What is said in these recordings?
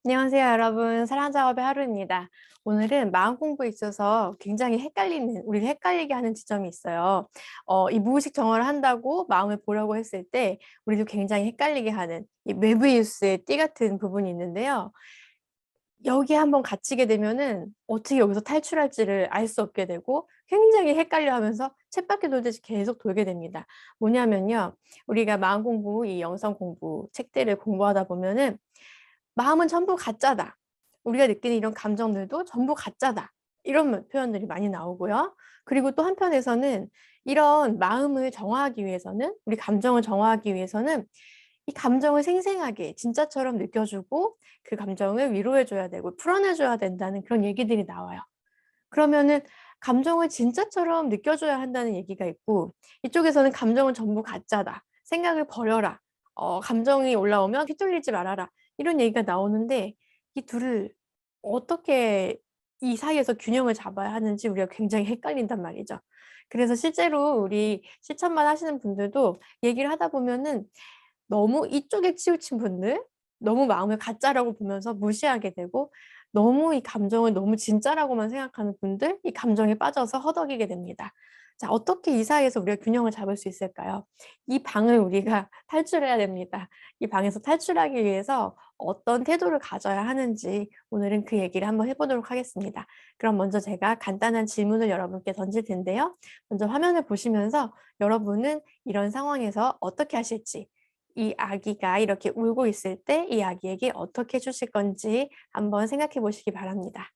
안녕하세요, 여러분. 사랑작업의 하루입니다. 오늘은 마음 공부에 있어서 굉장히 우리를 헷갈리게 하는 지점이 있어요. 이 무의식 정화를 한다고 마음을 보려고 했을 때 우리도 굉장히 헷갈리게 하는 이 메비우스의 띠 같은 부분이 있는데요. 여기에 한번 갇히게 되면은 어떻게 여기서 탈출할지를 알 수 없게 되고 굉장히 헷갈려하면서 쳇바퀴 돌듯이 계속 돌게 됩니다. 뭐냐면요. 우리가 마음 공부, 이 영성 공부, 책들을 공부하다 보면은 마음은 전부 가짜다. 우리가 느끼는 이런 감정들도 전부 가짜다. 이런 표현들이 많이 나오고요. 그리고 또 한편에서는 이런 마음을 정화하기 위해서는, 우리 감정을 정화하기 위해서는 이 감정을 생생하게 진짜처럼 느껴주고 그 감정을 위로해줘야 되고 풀어내줘야 된다는 그런 얘기들이 나와요. 그러면은 감정을 진짜처럼 느껴줘야 한다는 얘기가 있고, 이쪽에서는 감정은 전부 가짜다. 생각을 버려라. 감정이 올라오면 휘둘리지 말아라. 이런 얘기가 나오는데 이 둘을 어떻게 이 사이에서 균형을 잡아야 하는지 우리가 굉장히 헷갈린단 말이죠. 그래서 실제로 우리 실천만 하시는 분들도 얘기를 하다 보면은 너무 이쪽에 치우친 분들, 너무 마음을 가짜라고 보면서 무시하게 되고 너무 이 감정을 너무 진짜라고만 생각하는 분들, 이 감정에 빠져서 허덕이게 됩니다. 자, 어떻게 이 사이에서 우리가 균형을 잡을 수 있을까요? 이 방을 우리가 탈출해야 됩니다. 이 방에서 탈출하기 위해서 어떤 태도를 가져야 하는지 오늘은 그 얘기를 한번 해보도록 하겠습니다. 그럼 먼저 제가 간단한 질문을 여러분께 던질 텐데요. 먼저 화면을 보시면서 여러분은 이런 상황에서 어떻게 하실지, 이 아기가 이렇게 울고 있을 때 이 아기에게 어떻게 해 주실 건지 한번 생각해 보시기 바랍니다.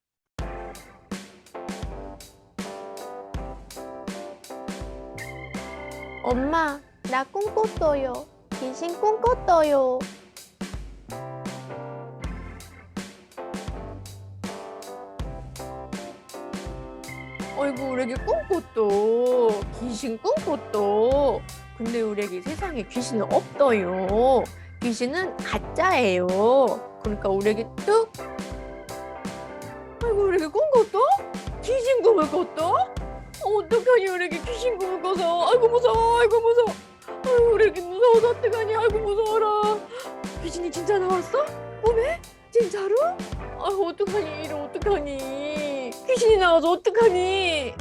엄마, 나 꿈 꿨어요. 귀신 꿈 꿨어요. 아이고, 우리 애기 꿈 꿨어. 귀신 꿈 꿨어. 근데 우리 애기 세상에 귀신은 없어요. 귀신은 가짜예요. 그러니까 우리 애기 뚝, 아이고, 우리 애기 꿈 꿨어? 귀신 꿈을 꿨어? 어떡하니 우리 애기 귀신 꿈을 꿔서. 아이고 무서워, 아이고 무서워. 아이고 우리 애기 무서워서 어떡하니. 아이고 무서워라. 귀신이 진짜 나왔어? 꿈에? 진짜로? 아이고 어떡하니, 이래 어떡하니. 귀신이 나와서 어떡하니.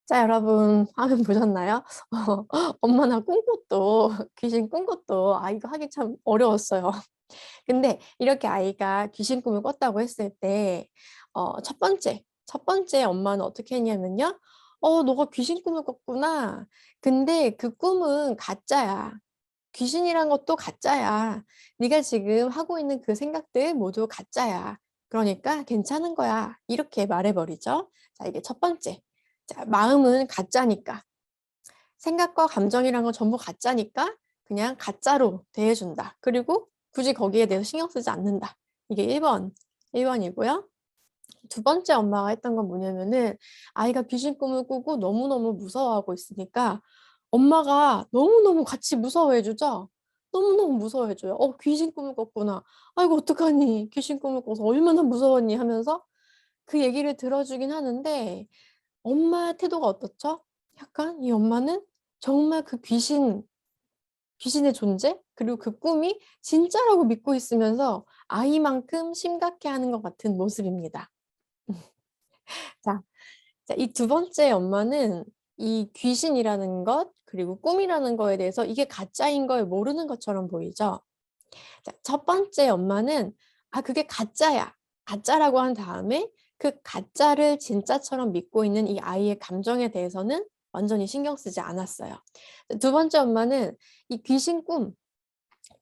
자, 여러분 화면 보셨나요? 엄마 나 꿈꿨도 귀신 꿈꿨도 이거 하기 참 어려웠어요. 근데 이렇게 아이가 귀신 꿈을 꿨다고 했을 때 첫 번째 엄마는 어떻게 했냐면요. 너가 귀신 꿈을 꿨구나. 근데 그 꿈은 가짜야. 귀신이란 것도 가짜야. 네가 지금 하고 있는 그 생각들 모두 가짜야. 그러니까 괜찮은 거야. 이렇게 말해버리죠. 자, 이게 첫 번째. 자, 마음은 가짜니까. 생각과 감정이란 건 전부 가짜니까 그냥 가짜로 대해준다. 그리고 굳이 거기에 대해서 신경 쓰지 않는다. 이게 1번이고요. 두 번째 엄마가 했던 건 뭐냐면은 아이가 귀신 꿈을 꾸고 너무너무 무서워하고 있으니까 엄마가 너무너무 같이 무서워해주죠. 너무너무 무서워해줘요. 귀신 꿈을 꿨구나. 아이고 어떡하니. 귀신 꿈을 꿔서 얼마나 무서웠니 하면서 그 얘기를 들어주긴 하는데 엄마 태도가 어떻죠? 약간 이 엄마는 정말 그 귀신의 존재? 그리고 그 꿈이 진짜라고 믿고 있으면서 아이만큼 심각해 하는 것 같은 모습입니다. 자, 이 두 번째 엄마는 이 귀신이라는 것, 그리고 꿈이라는 거에 대해서 이게 가짜인 걸 모르는 것처럼 보이죠? 자, 첫 번째 엄마는 그게 가짜야. 가짜라고 한 다음에 그 가짜를 진짜처럼 믿고 있는 이 아이의 감정에 대해서는 완전히 신경 쓰지 않았어요. 두 번째 엄마는 이 귀신 꿈,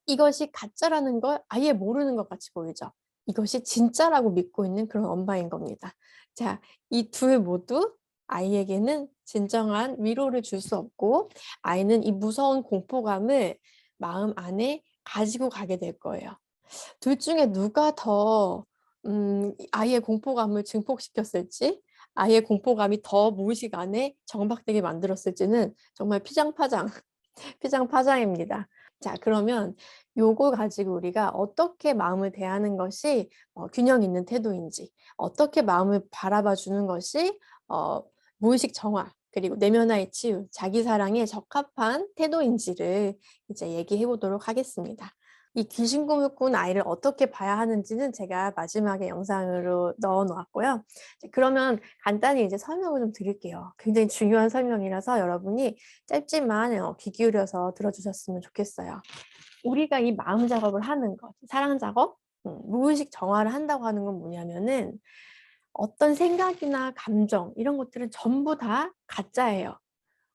이것이 가짜라는 걸 아예 모르는 것 같이 보이죠. 이것이 진짜라고 믿고 있는 그런 엄마인 겁니다. 자, 이 둘 모두 아이에게는 진정한 위로를 줄 수 없고 아이는 이 무서운 공포감을 마음 안에 가지고 가게 될 거예요. 둘 중에 누가 더 아이의 공포감을 증폭시켰을지, 아이의 공포감이 더 무의식 안에 정박되게 만들었을지는 정말 피장파장, 피장파장입니다. 자, 그러면 요거 가지고 우리가 어떻게 마음을 대하는 것이 균형 있는 태도인지, 어떻게 마음을 바라봐 주는 것이 어, 무의식 정화, 그리고 내면화의 치유, 자기 사랑에 적합한 태도인지를 이제 얘기해 보도록 하겠습니다. 이 귀신 꿈을 꾼 아이를 어떻게 봐야 하는지는 제가 마지막에 영상으로 넣어 놓았고요. 이제 그러면 간단히 이제 설명을 좀 드릴게요. 굉장히 중요한 설명이라서 여러분이 짧지만 귀 기울여서 들어주셨으면 좋겠어요. 우리가 이 마음 작업을 하는 것, 사랑 작업, 무의식 정화를 한다고 하는 건 뭐냐면은 어떤 생각이나 감정 이런 것들은 전부 다 가짜예요.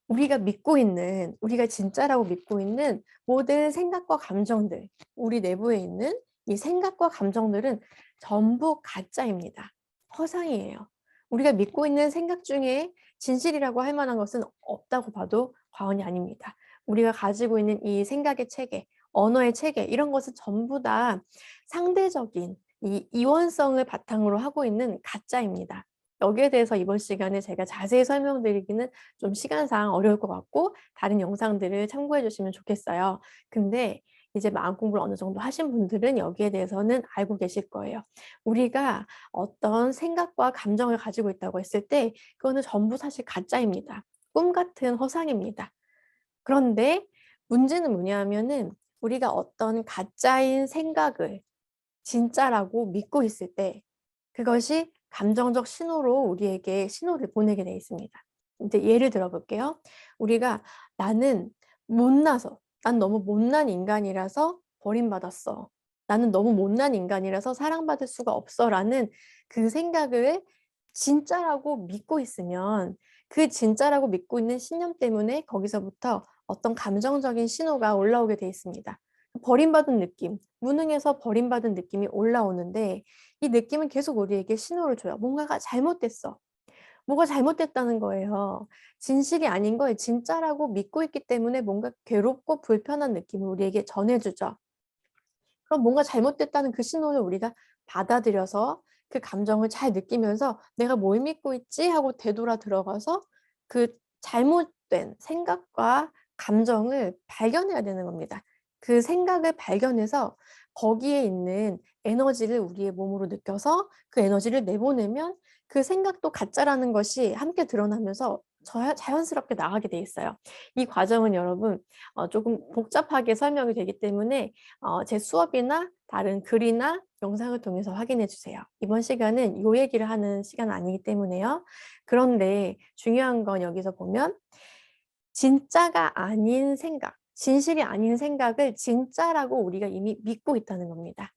우리가 믿고 있는, 우리가 진짜라고 믿고 있는 모든 생각과 감정들, 우리 내부에 있는 이 생각과 감정들은 전부 가짜입니다. 허상이에요. 우리가 믿고 있는 생각 중에 진실이라고 할 만한 것은 없다고 봐도 과언이 아닙니다. 우리가 가지고 있는 이 생각의 체계, 언어의 체계, 이런 것은 전부 다 상대적인 이 이원성을 바탕으로 하고 있는 가짜입니다. 여기에 대해서 이번 시간에 제가 자세히 설명드리기는 좀 시간상 어려울 것 같고 다른 영상들을 참고해 주시면 좋겠어요. 근데 이제 마음 공부를 어느 정도 하신 분들은 여기에 대해서는 알고 계실 거예요. 우리가 어떤 생각과 감정을 가지고 있다고 했을 때 그거는 전부 사실 가짜입니다. 꿈 같은 허상입니다. 그런데 문제는 뭐냐 하면은 우리가 어떤 가짜인 생각을 진짜라고 믿고 있을 때 그것이 감정적 신호로 우리에게 신호를 보내게 돼 있습니다. 이제 예를 들어 볼게요. 우리가 나는 못나서, 난 너무 못난 인간이라서 버림받았어. 나는 너무 못난 인간이라서 사랑받을 수가 없어라는 그 생각을 진짜라고 믿고 있으면 그 진짜라고 믿고 있는 신념 때문에 거기서부터 어떤 감정적인 신호가 올라오게 돼 있습니다. 버림받은 느낌, 무능해서 버림받은 느낌이 올라오는데 이 느낌은 계속 우리에게 신호를 줘요. 뭔가가 잘못됐어. 뭐가 잘못됐다는 거예요. 진실이 아닌 걸 진짜라고 믿고 있기 때문에 뭔가 괴롭고 불편한 느낌을 우리에게 전해주죠. 그럼 뭔가 잘못됐다는 그 신호를 우리가 받아들여서 그 감정을 잘 느끼면서 '내가 뭘 믿고 있지?' 하고 되돌아 들어가서 그 잘못된 생각과 감정을 발견해야 되는 겁니다. 그 생각을 발견해서 거기에 있는 에너지를 우리의 몸으로 느껴서 그 에너지를 내보내면 그 생각도 가짜라는 것이 함께 드러나면서 자연스럽게 나가게 돼 있어요. 이 과정은 여러분 조금 복잡하게 설명이 되기 때문에 제 수업이나 다른 글이나 영상을 통해서 확인해 주세요. 이번 시간은 요 얘기를 하는 시간은 아니기 때문에요. 그런데 중요한 건 여기서 보면 진짜가 아닌 생각, 진실이 아닌 생각을 진짜라고 우리가 이미 믿고 있다는 겁니다.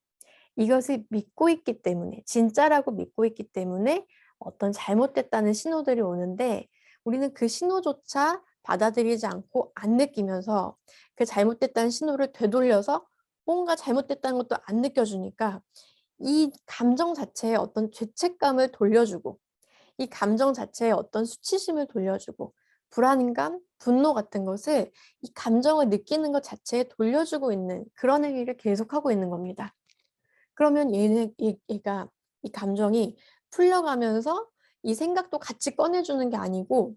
이것을 믿고 있기 때문에 진짜라고 믿고 있기 때문에 어떤 잘못됐다는 신호들이 오는데 우리는 그 신호조차 받아들이지 않고 안 느끼면서 그 잘못됐다는 신호를 되돌려서 뭔가 잘못됐다는 것도 안 느껴주니까 이 감정 자체에 어떤 죄책감을 돌려주고 이 감정 자체에 어떤 수치심을 돌려주고 불안감, 분노 같은 것을 이 감정을 느끼는 것 자체에 돌려주고 있는 그런 행위를 계속하고 있는 겁니다. 그러면 얘가 이 감정이 풀려가면서 이 생각도 같이 꺼내 주는 게 아니고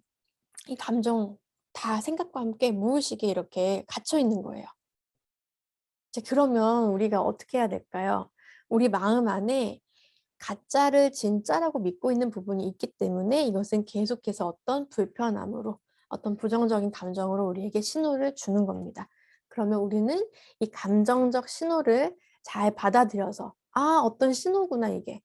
이 감정 다 생각과 함께 무의식에 이렇게 갇혀 있는 거예요. 이제 그러면 우리가 어떻게 해야 될까요? 우리 마음 안에 가짜를 진짜라고 믿고 있는 부분이 있기 때문에 이것은 계속해서 어떤 불편함으로 어떤 부정적인 감정으로 우리에게 신호를 주는 겁니다. 그러면 우리는 이 감정적 신호를 잘 받아들여서 '아 어떤 신호구나 이게.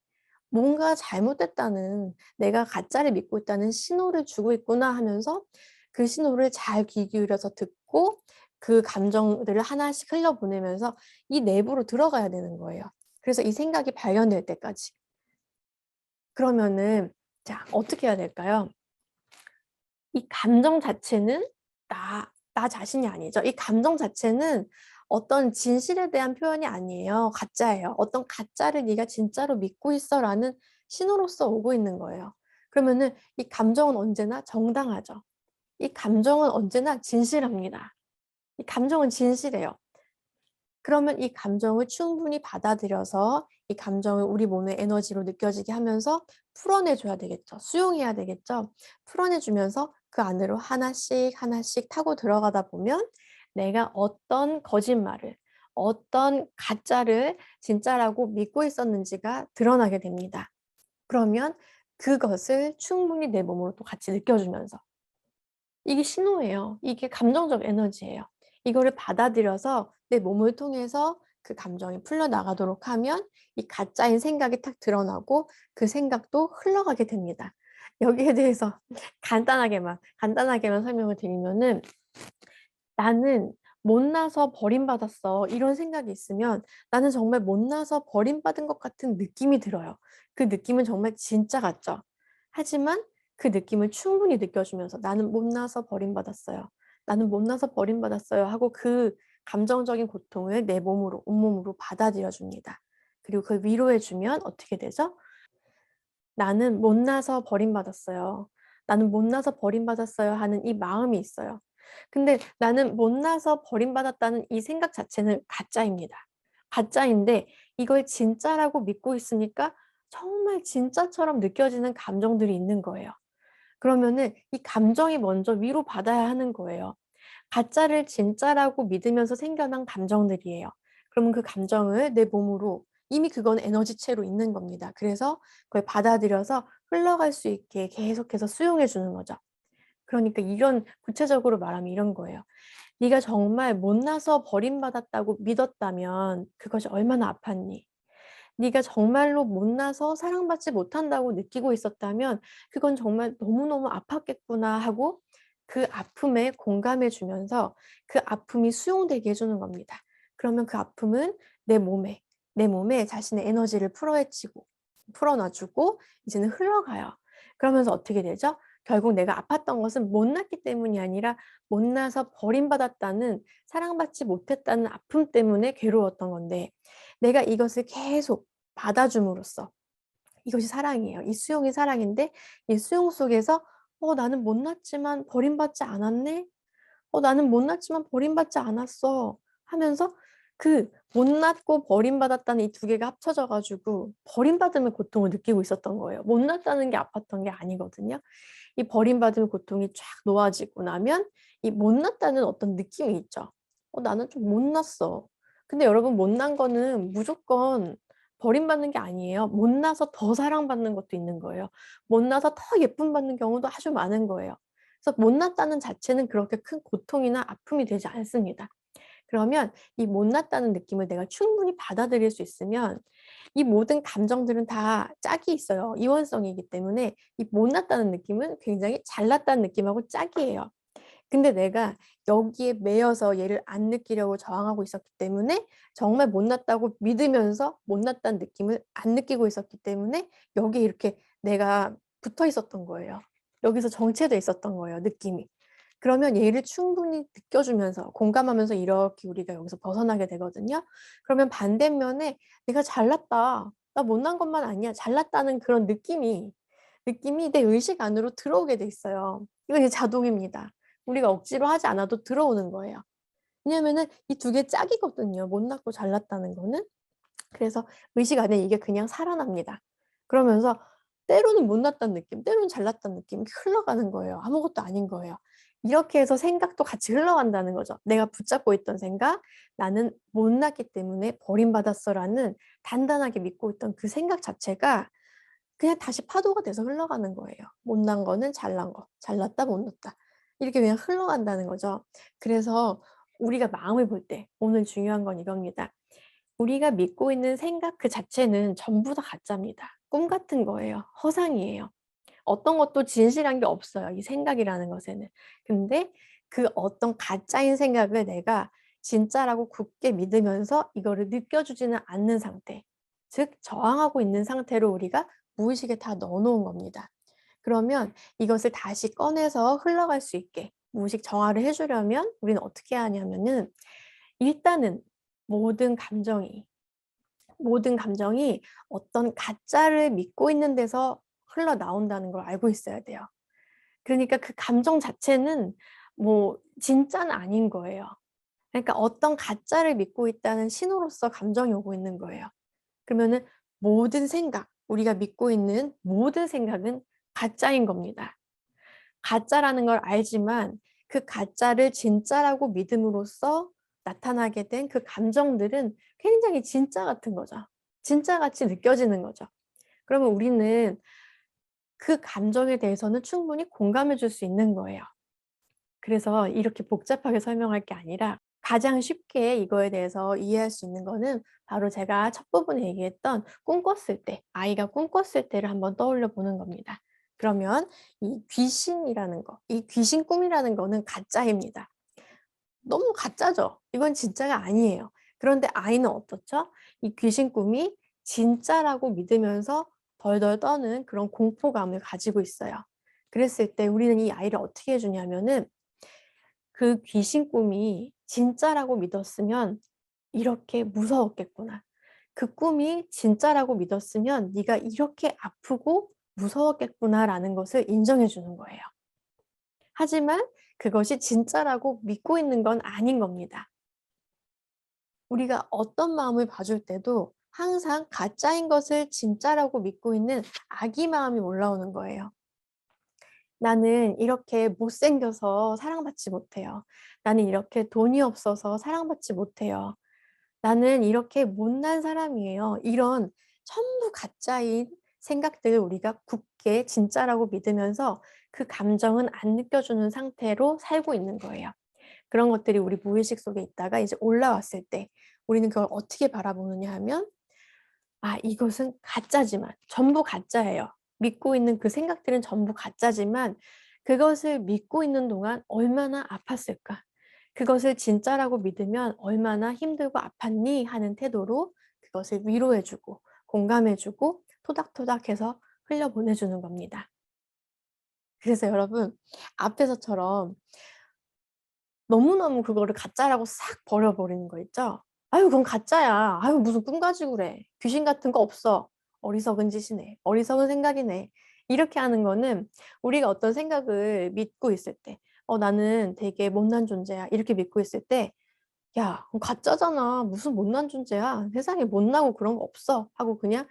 뭔가 잘못됐다는 내가 가짜를 믿고 있다는 신호를 주고 있구나.' 하면서 그 신호를 잘 귀 기울여서 듣고 그 감정들을 하나씩 흘려보내면서 이 내부로 들어가야 되는 거예요. 그래서 이 생각이 발견될 때까지. 그러면은 자 어떻게 해야 될까요? 이 감정 자체는 나 자신이 아니죠. 이 감정 자체는 어떤 진실에 대한 표현이 아니에요. 가짜예요. 어떤 가짜를 네가 진짜로 믿고 있어라는 신호로서 오고 있는 거예요. 그러면은 이 감정은 언제나 정당하죠. 이 감정은 언제나 진실합니다. 이 감정은 진실해요. 그러면 이 감정을 충분히 받아들여서 이 감정을 우리 몸의 에너지로 느껴지게 하면서 풀어내 줘야 되겠죠. 수용해야 되겠죠. 풀어내 주면서 그 안으로 하나씩 하나씩 타고 들어가다 보면 내가 어떤 거짓말을 어떤 가짜를 진짜라고 믿고 있었는지가 드러나게 됩니다. 그러면 그것을 충분히 내 몸으로 또 같이 느껴주면서 이게 신호예요. 이게 감정적 에너지예요. 이거를 받아들여서 내 몸을 통해서 그 감정이 풀려나가도록 하면 이 가짜인 생각이 탁 드러나고 그 생각도 흘러가게 됩니다. 여기에 대해서 간단하게만 설명을 드리면은 나는 못나서 버림받았어. 이런 생각이 있으면 나는 정말 못나서 버림받은 것 같은 느낌이 들어요. 그 느낌은 정말 진짜 같죠. 하지만 그 느낌을 충분히 느껴주면서 나는 못나서 버림받았어요. 나는 못나서 버림받았어요 하고 그 감정적인 고통을 내 몸으로, 온몸으로 받아들여 줍니다. 그리고 그걸 위로해 주면 어떻게 되죠? 나는 못나서 버림받았어요. 나는 못나서 버림받았어요 하는 이 마음이 있어요. 근데 나는 못나서 버림받았다는 이 생각 자체는 가짜입니다. 가짜인데 이걸 진짜라고 믿고 있으니까 정말 진짜처럼 느껴지는 감정들이 있는 거예요. 그러면은 이 감정이 먼저 위로받아야 하는 거예요. 가짜를 진짜라고 믿으면서 생겨난 감정들이에요. 그러면 그 감정을 내 몸으로 이미 그건 에너지체로 있는 겁니다. 그래서 그걸 받아들여서 흘러갈 수 있게 계속해서 수용해 주는 거죠. 그러니까 이런 구체적으로 말하면 이런 거예요. 네가 정말 못나서 버림받았다고 믿었다면 그것이 얼마나 아팠니? 네가 정말로 못나서 사랑받지 못한다고 느끼고 있었다면 그건 정말 너무너무 아팠겠구나 하고 그 아픔에 공감해 주면서 그 아픔이 수용되게 해 주는 겁니다. 그러면 그 아픔은 내 몸에 내 몸에 자신의 에너지를 풀어놔 주고 이제는 흘러가요. 그러면서 어떻게 되죠? 결국 내가 아팠던 것은 못났기 때문이 아니라 못나서 버림받았다는 사랑받지 못했다는 아픔 때문에 괴로웠던 건데 내가 이것을 계속 받아줌으로써 이것이 사랑이에요. 이 수용이 사랑인데 이 수용 속에서 나는 못났지만 버림받지 않았네? 나는 못났지만 버림받지 않았어." 하면서 그 못났고 버림받았다는 이 두 개가 합쳐져 가지고 버림받음의 고통을 느끼고 있었던 거예요. 못났다는 게 아팠던 게 아니거든요. 이 버림받음의 고통이 쫙 놓아지고 나면 이 못났다는 어떤 느낌이 있죠. 나는 좀 못났어." 근데 여러분 못난 거는 무조건 버림받는 게 아니에요. 못나서 더 사랑받는 것도 있는 거예요. 못나서 더 예쁨 받는 경우도 아주 많은 거예요. 그래서 못났다는 자체는 그렇게 큰 고통이나 아픔이 되지 않습니다. 그러면 이 못났다는 느낌을 내가 충분히 받아들일 수 있으면 이 모든 감정들은 다 짝이 있어요. 이원성이기 때문에 이 못났다는 느낌은 굉장히 잘났다는 느낌하고 짝이에요. 근데 내가 여기에 매여서 얘를 안 느끼려고 저항하고 있었기 때문에 정말 못났다고 믿으면서 못났다는 느낌을 안 느끼고 있었기 때문에 여기에 이렇게 내가 붙어 있었던 거예요. 여기서 정체돼 있었던 거예요, 느낌이. 그러면 얘를 충분히 느껴주면서 공감하면서 이렇게 우리가 여기서 벗어나게 되거든요. 그러면 반대면에 '내가 잘났다. 나 못난 것만 아니야. 잘났다.'는 그런 느낌이 내 의식 안으로 들어오게 돼 있어요. 이건 이제 자동입니다. 우리가 억지로 하지 않아도 들어오는 거예요. 왜냐면은 이 두 개 짝이거든요, 못났고 잘났다는 거는. 그래서 의식 안에 이게 그냥 살아납니다. 그러면서 때로는 못났다는 느낌, 때로는 잘났다는 느낌이 흘러가는 거예요. 아무것도 아닌 거예요. 이렇게 해서 생각도 같이 흘러간다는 거죠. 내가 붙잡고 있던 생각, '나는 못났기 때문에 버림받았어.'라는 단단하게 믿고 있던 그 생각 자체가 그냥 다시 파도가 돼서 흘러가는 거예요. 못난 거는 잘난 거, 잘났다 못났다. 이렇게 그냥 흘러간다는 거죠. 그래서 우리가 마음을 볼 때 오늘 중요한 건 이겁니다. 우리가 믿고 있는 생각 그 자체는 전부 다 가짜입니다. 꿈 같은 거예요. 허상이에요. 어떤 것도 진실한 게 없어요, 이 생각이라는 것에는. 근데 그 어떤 가짜인 생각을 내가 진짜라고 굳게 믿으면서 이거를 느껴주지는 않는 상태. 즉 저항하고 있는 상태로 우리가 무의식에 다 넣어 놓은 겁니다. 그러면 이것을 다시 꺼내서 흘러갈 수 있게 무의식 정화를 해 주려면 우리는 어떻게 하냐면은 일단은 모든 감정이 모든 감정이 어떤 가짜를 믿고 있는 데서 흘러나온다는 걸 알고 있어야 돼요. 그러니까 그 감정 자체는 뭐 진짜는 아닌 거예요. 그러니까 어떤 가짜를 믿고 있다는 신호로서 감정이 오고 있는 거예요. 그러면은 모든 생각, 우리가 믿고 있는 모든 생각은 가짜인 겁니다. 가짜라는 걸 알지만 그 가짜를 진짜라고 믿음으로써 나타나게 된 그 감정들은 굉장히 진짜 같은 거죠. 진짜같이 느껴지는 거죠. 그러면 우리는 그 감정에 대해서는 충분히 공감해 줄 수 있는 거예요. 그래서 이렇게 복잡하게 설명할 게 아니라 가장 쉽게 이거에 대해서 이해할 수 있는 거는 바로 제가 첫 부분에 얘기했던 꿈꿨을 때, 아이가 꿈꿨을 때를 한번 떠올려 보는 겁니다. 그러면 이 귀신이라는 거, 이 귀신 꿈이라는 거는 가짜입니다. 너무 가짜죠. 이건 진짜가 아니에요. 그런데 아이는 어떻죠? 이 귀신 꿈이 진짜라고 믿으면서 덜덜 떠는 그런 공포감을 가지고 있어요. 그랬을 때 우리는 이 아이를 어떻게 해 주냐면은 그 귀신 꿈이 진짜라고 믿었으면 이렇게 무서웠겠구나. 그 꿈이 진짜라고 믿었으면 네가 이렇게 아프고 무서웠겠구나라는 것을 인정해 주는 거예요. 하지만 그것이 진짜라고 믿고 있는 건 아닌 겁니다. 우리가 어떤 마음을 봐줄 때도 항상 가짜인 것을 진짜라고 믿고 있는 악의 마음이 올라오는 거예요. 나는 이렇게 못생겨서 사랑받지 못해요. 나는 이렇게 돈이 없어서 사랑받지 못해요. 나는 이렇게 못난 사람이에요. 이런 전부 가짜인 생각들을 우리가 굳게 진짜라고 믿으면서 그 감정은 안 느껴주는 상태로 살고 있는 거예요. 그런 것들이 우리 무의식 속에 있다가 이제 올라왔을 때 우리는 그걸 어떻게 바라보느냐 하면 아, 이것은 가짜지만 전부 가짜예요. 믿고 있는 그 생각들은 전부 가짜지만 그것을 믿고 있는 동안 얼마나 아팠을까? 그것을 진짜라고 믿으면 얼마나 힘들고 아팠니? 하는 태도로 그것을 위로해 주고 공감해 주고 토닥토닥해서 흘려보내 주는 겁니다. 그래서 여러분 앞에서처럼 너무너무 그거를 가짜라고 싹 버려버리는 거 있죠? "아유 그건 가짜야. 아유 무슨 꿈 가지고 그래. 귀신 같은 거 없어. 어리석은 짓이네. 어리석은 생각이네." 이렇게 하는 거는 우리가 어떤 생각을 믿고 있을 때 '나는 되게 못난 존재야.' 이렇게 믿고 있을 때 "야 그건 가짜잖아. 무슨 못난 존재야. 세상에 못나고 그런 거 없어." 하고 그냥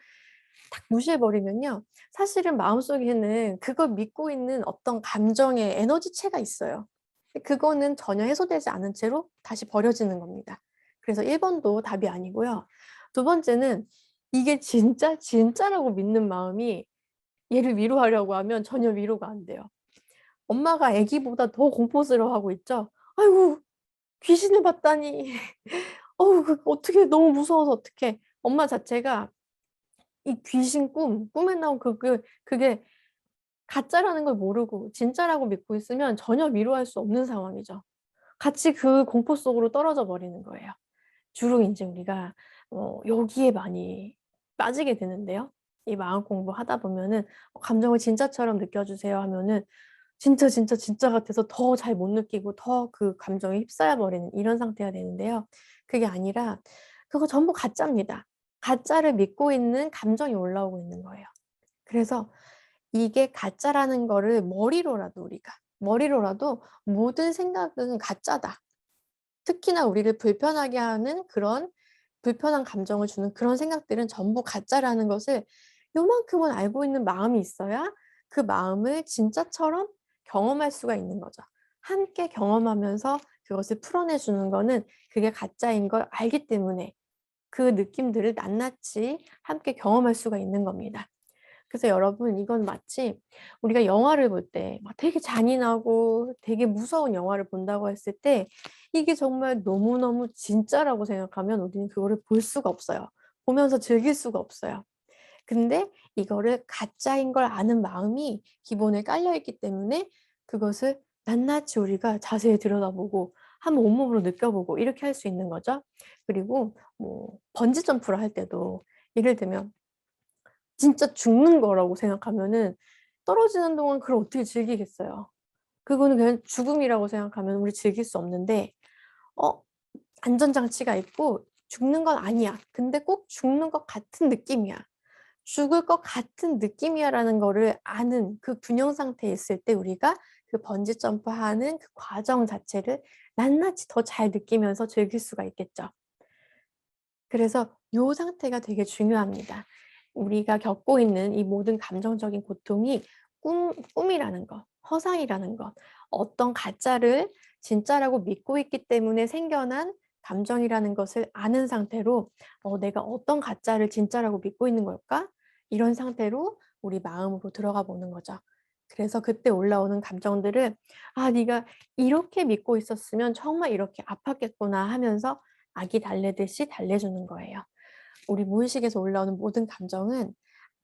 탁 무시해 버리면요. 사실은 마음속에는 그걸 믿고 있는 어떤 감정의 에너지체가 있어요. 근데 그거는 전혀 해소되지 않은 채로 다시 버려지는 겁니다. 그래서 1 번도 답이 아니고요. 두 번째는 이게 진짜 진짜라고 믿는 마음이 얘를 위로하려고 하면 전혀 위로가 안 돼요. 엄마가 아기보다 더 공포스러워하고 있죠. "아이고 귀신을 봤다니. 어우 그 어떡해. 너무 무서워서 어떡해." 엄마 자체가 이 귀신 꿈에 나온 그게 가짜라는 걸 모르고 진짜라고 믿고 있으면 전혀 위로할 수 없는 상황이죠. 같이 그 공포 속으로 떨어져 버리는 거예요. 주로 인제 우리가 여기에 많이 빠지게 되는데요. 이 마음 공부하다 보면은 "감정을 진짜처럼 느껴주세요." 하면은 진짜, 진짜, 진짜 같아서 더 잘 못 느끼고 더 그 감정에 휩싸여 버리는 이런 상태가 되는데요. 그게 아니라 그거 전부 가짜입니다. 가짜를 믿고 있는 감정이 올라오고 있는 거예요. 그래서 이게 가짜라는 거를 머리로라도 '모든 생각은 가짜다.' 특히나 우리를 불편하게 하는 그런 불편한 감정을 주는 그런 생각들은 전부 가짜라는 것을 요만큼은 알고 있는 마음이 있어야 그 마음을 진짜처럼 경험할 수가 있는 거죠. 함께 경험하면서 그것을 풀어내 주는 거는 그게 가짜인 걸 알기 때문에 그 느낌들을 낱낱이 함께 경험할 수가 있는 겁니다. 그래서 여러분 이건 마치 우리가 영화를 볼 때 막 되게 잔인하고 되게 무서운 영화를 본다고 했을 때 이게 정말 너무너무 진짜라고 생각하면 우리는 그거를 볼 수가 없어요. 보면서 즐길 수가 없어요. 근데 이거를 가짜인 걸 아는 마음이 기본에 깔려 있기 때문에 그것을 낱낱이 우리가 자세히 들여다보고 한번 온몸으로 느껴보고 이렇게 할 수 있는 거죠. 그리고 뭐 번지 점프를 할 때도 예를 들면 진짜 죽는 거라고 생각하면은 떨어지는 동안 그걸 어떻게 즐기겠어요. 그거는 그냥 죽음이라고 생각하면 우리 즐길 수 없는데 어 안전장치가 있고 죽는 건 아니야. 근데 꼭 죽는 것 같은 느낌이야. 죽을 것 같은 느낌이야라는 거를 아는 그 균형 상태에 있을 때 우리가 그 번지 점프하는 그 과정 자체를 낱낱이 더 잘 느끼면서 즐길 수가 있겠죠. 그래서 요 상태가 되게 중요합니다. 우리가 겪고 있는 이 모든 감정적인 고통이 꿈이라는 것, 허상이라는 것, 어떤 가짜를 진짜라고 믿고 있기 때문에 생겨난 감정이라는 것을 아는 상태로 '내가 어떤 가짜를 진짜라고 믿고 있는 걸까?' 이런 상태로 우리 마음으로 들어가 보는 거죠. 그래서 그때 올라오는 감정들을 '아 네가 이렇게 믿고 있었으면 정말 이렇게 아팠겠구나.' 하면서 아기 달래듯이 달래주는 거예요. 우리 무의식에서 올라오는 모든 감정은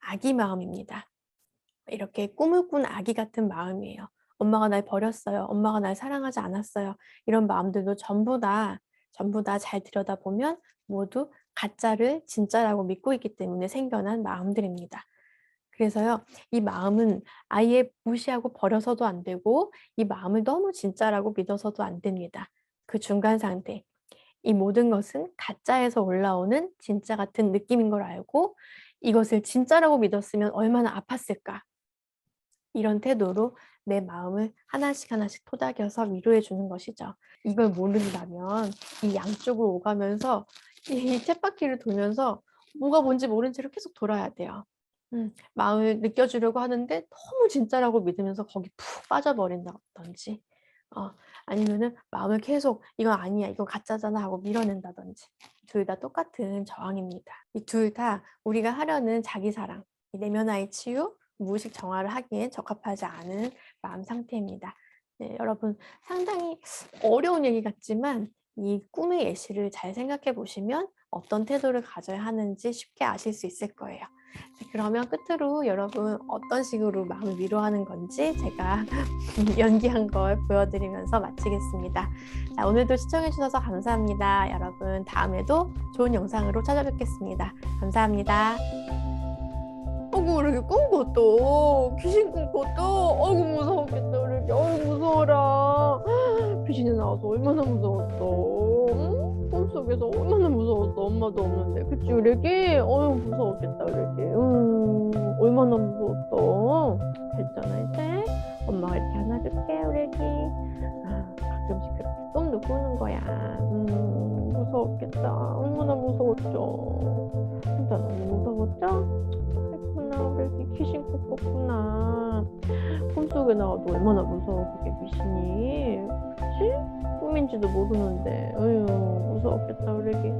아기 마음입니다. 이렇게 꿈을 꾼 아기 같은 마음이에요. '엄마가 날 버렸어요. 엄마가 날 사랑하지 않았어요.' 이런 마음들도 전부 다 잘 들여다보면 모두 가짜를 진짜라고 믿고 있기 때문에 생겨난 마음들입니다. 그래서요. 이 마음은 아예 무시하고 버려서도 안 되고 이 마음을 너무 진짜라고 믿어서도 안 됩니다. 그 중간 상태. 이 모든 것은 가짜에서 올라오는 진짜 같은 느낌인 걸 알고 '이것을 진짜라고 믿었으면 얼마나 아팠을까.' 이런 태도로 내 마음을 하나씩 하나씩 토닥여서 위로해 주는 것이죠. 이걸 모른다면 이 양쪽을 오가면서 이 쳇바퀴를 돌면서 뭐가 뭔지 모른 채로 계속 돌아야 돼요. 마음을 느껴주려고 하는데 너무 진짜라고 믿으면서 거기 푹 빠져버린다든지 어 아니면은 마음을 계속 '이건 아니야. 이건 가짜잖아.' 하고 밀어낸다든지. 둘 다 똑같은 저항입니다. 이 둘 다 우리가 하려는 자기 사랑, 이 내면와의 치유, 무의식 정화를 하기엔 적합하지 않은 마음 상태입니다. 네, 여러분 상당히 어려운 얘기 같지만 이 꿈의 예시를 잘 생각해 보시면 어떤 태도를 가져야 하는지 쉽게 아실 수 있을 거예요. 네, 그러면 끝으로 여러분 어떤 식으로 마음을 위로하는 건지 제가 연기한 걸 보여드리면서 마치겠습니다. 자, 오늘도 시청해 주셔서 감사합니다. 여러분 다음에도 좋은 영상으로 찾아뵙겠습니다. 감사합니다. 어구 이렇게 꿈꿔 또 귀신 꿈꿔 또 어구 무서웠겠다 이렇게 어우 무서워라. 귀신이 나와서 얼마나 무서웠어. 응? 꿈속에서 얼마나 무서웠어. 엄마도 없는데 그치 우래기? 어휴 무서웠겠다 우래기. 얼마나 무서웠어. 됐잖아 이제. 엄마가 이렇게 안아줄게 우래기. 아 가끔씩 그렇게 꿈도 꾸는 거야. 무서웠겠다. 얼마나 무서웠죠. 진짜 너무 무서웠죠? 그랬구나 우래기 귀신 꿈꿨구나. 꿈속에 나와도 얼마나 무서워 그게 귀신이. 그치? 꿈인지도 모르는데 어휴 무서웠겠다 우래기.